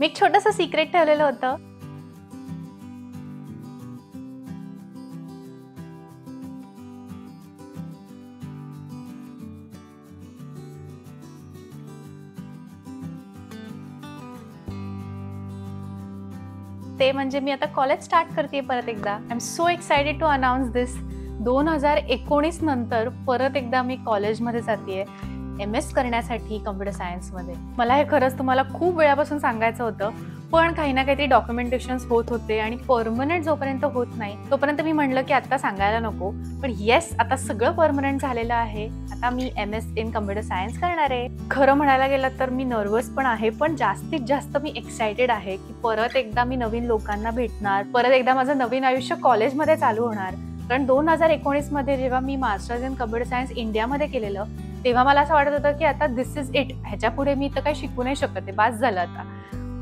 मी एक छोटंसं सिक्रेट ठेवलेलं होतं. ते म्हणजे मी आता कॉलेज स्टार्ट करते परत एकदा. I am so excited to announce this. 2019 नंतर परत एकदा मी कॉलेजमध्ये जातेय MS करण्यासाठी कम्प्युटर सायन्समध्ये. मला हे खरंच तुम्हाला खूप वेळापासून सांगायचं होतं, पण काही ना काहीतरी डॉक्युमेंटेशन्स होत होते आणि परमनंट जोपर्यंत होत नाही तोपर्यंत मी म्हटलं की आता सांगायला नको. पण येस, आता सगळं परमनंट झालेलं आहे. आता मी MS इन कम्प्युटर सायन्स करणार आहे. खरं म्हणायला गेलं तर मी नर्वस पण आहे, पण जास्तीत जास्त मी एक्सायटेड आहे की परत एकदा मी नवीन लोकांना भेटणार, परत एकदा माझं नवीन आयुष्य कॉलेजमध्ये चालू होणार. कारण 2019 मध्ये जेव्हा मी मास्टर्स इन कम्प्युटर सायन्स इंडियामध्ये केलेलं तेव्हा मला असं वाटत होतं की आता दिस इज इट, ह्याच्या पुढे मी तर काही शिकू नाही शकत आहे, बास झालं आता.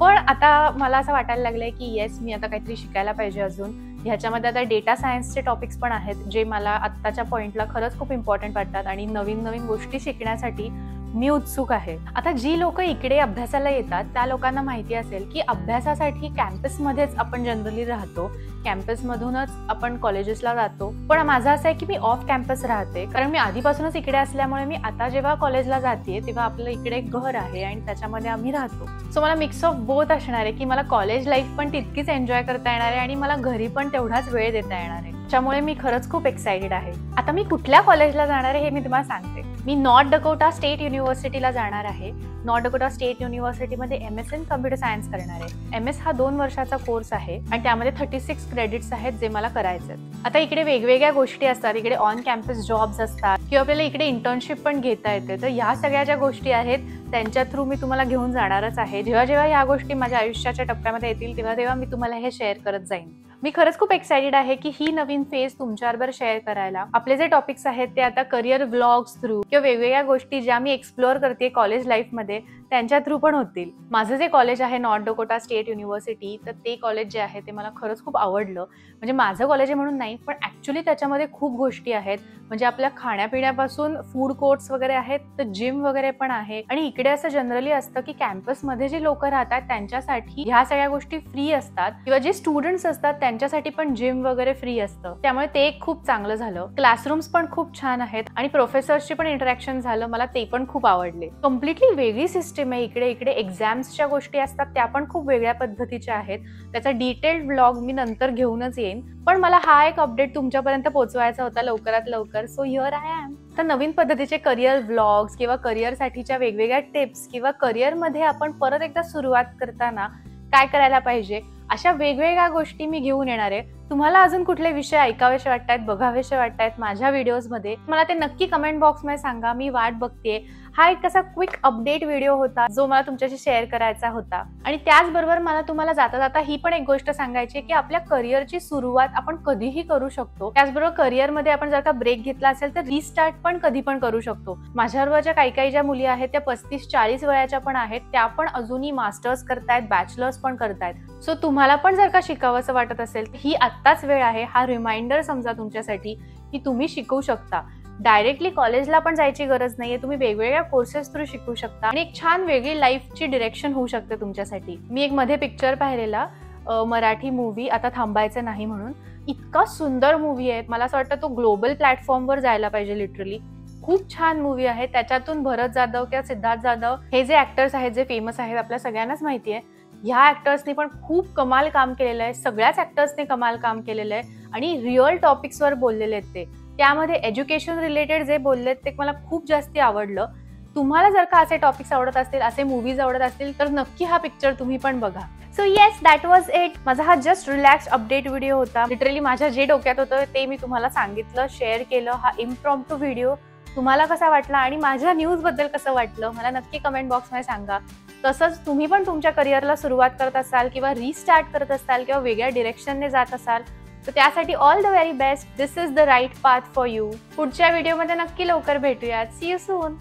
पण आता मला असं वाटायला लागलंय की येस, मी आता काहीतरी शिकायला पाहिजे अजून. ह्याच्यामध्ये आता डेटा सायन्सचे टॉपिक्स पण आहेत जे मला आत्ताच्या पॉइंटला खरंच खूप इम्पॉर्टंट वाटतात आणि नवीन नवीन गोष्टी शिकण्यासाठी मी उत्सुक आहे. आता जी लोक इकडे अभ्यासाला येतात त्या लोकांना माहिती असेल की अभ्यासासाठी कॅम्पसमध्येच आपण जनरली राहतो, कॅम्पसमधूनच आपण कॉलेजेसला जातो. पण माझं असं आहे की मी ऑफ कॅम्पस राहते, कारण मी आधीपासूनच इकडे असल्यामुळे मी आता जेव्हा कॉलेजला जाते तेव्हा आपलं इकडे एक घर आहे आणि त्याच्यामध्ये आम्ही राहतो. सो मला मिक्स ऑफ बोथ असणार आहे की मला कॉलेज लाईफ पण तितकीच एन्जॉय करता येणार आहे आणि मला घरी पण तेवढाच वेळ देता येणार आहे. त्यामुळे मी खरंच खूप एक्सायटेड आहे. आता मी कुठल्या कॉलेजला जाणार आहे हे मी तुम्हाला सांगते. मी नॉर्थ डकोटा स्टेट युनिव्हर्सिटीला जाणार आहे. नॉर्थ डकोटा स्टेट युनिव्हर्सिटीमध्ये MS इन कम्प्युटर सायन्स करणार आहे. MS हा 2 वर्षाचा कोर्स आहे आणि त्यामध्ये 36 क्रेडिट्स आहेत जे मला करायचे आहेत. आता इकडे वेगवेगळ्या गोष्टी असतात, इकडे ऑन कॅम्पस जॉब्स असतात किंवा आपल्याला इकडे इंटर्नशिप पण घेता येते. तर ह्या सगळ्या ज्या गोष्टी आहेत त्यांच्या थ्रू मी तुम्हाला घेऊन जाणारच आहे. जेव्हा जेव्हा ह्या गोष्टी माझ्या आयुष्याच्या टप्प्यामध्ये येतील तेव्हा तेव्हा मी तुम्हाला हे शेअर करत जाईन. मी खरंच खूप एक्सायटेड आहे की ही नवीन फेज तुमच्याबरोबर शेअर करायला. आपले जे टॉपिक्स आहेत ते आता करिअर व्लॉग्स थ्रू किंवा वेगवेगळ्या गोष्टी ज्या मी एक्सप्लोअर करते कॉलेज लाईफमध्ये त्यांच्या थ्रू पण होतील. माझं जे कॉलेज आहे नॉर्थ डकोटा स्टेट युनिव्हर्सिटी, तर ते कॉलेज जे आहे ते मला खरंच खूप आवडलं. म्हणजे माझं कॉलेज आहे म्हणून नाही, पण ऍक्च्युली त्याच्यामध्ये खूप गोष्टी आहेत. म्हणजे आपल्या खाण्यापिण्यापासून फूड कोर्ट्स वगैरे आहेत, तर जिम वगैरे पण आहे. आणि इकडे असं जनरली असतं की कॅम्पसमध्ये जे लोक राहतात त्यांच्यासाठी ह्या सगळ्या गोष्टी फ्री असतात किंवा जे स्टुडंट्स असतात त्यांच्यासाठी पण जिम वगैरे फ्री असतं. त्यामुळे ते एक खूप चांगलं झालं. क्लासरूम्स पण खूप छान आहेत आणि प्रोफेसर्सची पण इंटरॅक्शन झालं, मला ते पण खूप आवडले. कम्प्लिटली वेगळी सिस्टम आहे इकडे. इकडे एक्झाम्सच्या गोष्टी असतात त्या पण खूप वेगळ्या पद्धतीच्या आहेत. त्याचा डिटेल्ड व्लॉग मी नंतर घेऊनच येईन, पण मला हा एक अपडेट तुमच्यापर्यंत पोहोचवायचा होता लवकरात लवकर. So here I am. तर नवीन पद्धतीचे करिअर व्लॉग्स किंवा करिअरसाठीच्या वेगवेगळ्या टिप्स किंवा करिअरमध्ये आपण परत एकदा सुरुवात करताना काय करायला पाहिजे अशा वेगवेगळ्या गोष्टी मी घेऊन येणार आहे. तुम्हाला अजून कुठले विषय ऐकावेसे वाटतायत, बघावेसे वाटतायत माझ्या व्हिडिओजमध्ये, मला ते नक्की कमेंट बॉक्समध्ये सांगा. मी वाट बघतेय. हा एक कसा क्विक अपडेट व्हिडिओ होता जो मला तुमच्याशी शेअर करायचा होता. आणि त्याचबरोबर मला तुम्हाला जाता जाता ही पण एक गोष्ट सांगायची की आपल्या करिअरची सुरुवात आपण कधीही करू शकतो. त्याचबरोबर करिअरमध्ये आपण जर का ब्रेक घेतला असेल तर रिस्टार्ट पण कधी पण करू शकतो. माझ्याबरोबरच्या काही ज्या मुली आहेत त्या 35-40 वयाच्या पण आहेत, त्या पण अजूनही मास्टर्स करतायत, बॅचलर्स पण करतायत. सो तुम्हाला पण जर का शिकावंसं वाटत असेल ही आत्ताच वेळ आहे. हा रिमाइंडर समजा तुमच्यासाठी की तुम्ही शिकू शकता. डायरेक्टली कॉलेजला पण जायची गरज नाहीये. तुम्ही वेगवेगळ्या कोर्सेस थ्रू शिकू शकता आणि एक छान वेगळी लाईफची डिरेक्शन होऊ शकते तुमच्यासाठी. मी एक मध्ये पिक्चर पाहिलेला मराठी मूवी, आता थांबायचं नाही म्हणून. इतका सुंदर मूवी आहे. मला असं वाटतं तो ग्लोबल प्लॅटफॉर्मवर जायला पाहिजे. लिटरली खूप छान मूवी आहे. त्याच्यातून भरत जाधव किंवा सिद्धार्थ जाधव हे जे ऍक्टर्स आहेत जे फेमस आहेत आपल्या सगळ्यांनाच माहिती आहे, ह्या ऍक्टर्सनी पण खूप कमाल काम केलेलं आहे. सगळ्याच ऍक्टर्सने कमाल काम केलेलं आहे आणि रिअल टॉपिक्सवर बोललेले आहेत ते. त्यामध्ये एज्युकेशन रिलेटेड जे बोललेत ते मला खूप जास्ती आवडलं. तुम्हाला जर का असे टॉपिक्स आवडत असतील, असे मूवीज आवडत असतील तर नक्की हा पिक्चर तुम्ही पण बघा. So yes, that was it. माझा हा जस्ट रिलॅक्स अपडेट व्हिडिओ होता. लिटरली माझ्या जे डोक्यात होतं ते मी तुम्हाला सांगितलं, शेअर केलं. हा इम्प्रॉम्प्टू व्हिडिओ तुम्हाला कसा वाटला आणि माझ्या न्यूज बद्दल कसं वाटलं मला नक्की कमेंट बॉक्समध्ये सांगा. तसंच तुम्ही पण तुमच्या करिअरला सुरुवात करत असाल किंवा रिस्टार्ट करत असाल किंवा वेगळ्या डिरेक्शनने जात असाल तर त्यासाठी all the very best. This is the right path for you. पुढच्या व्हिडिओमध्ये नक्की लवकर भेटूयात. See you soon.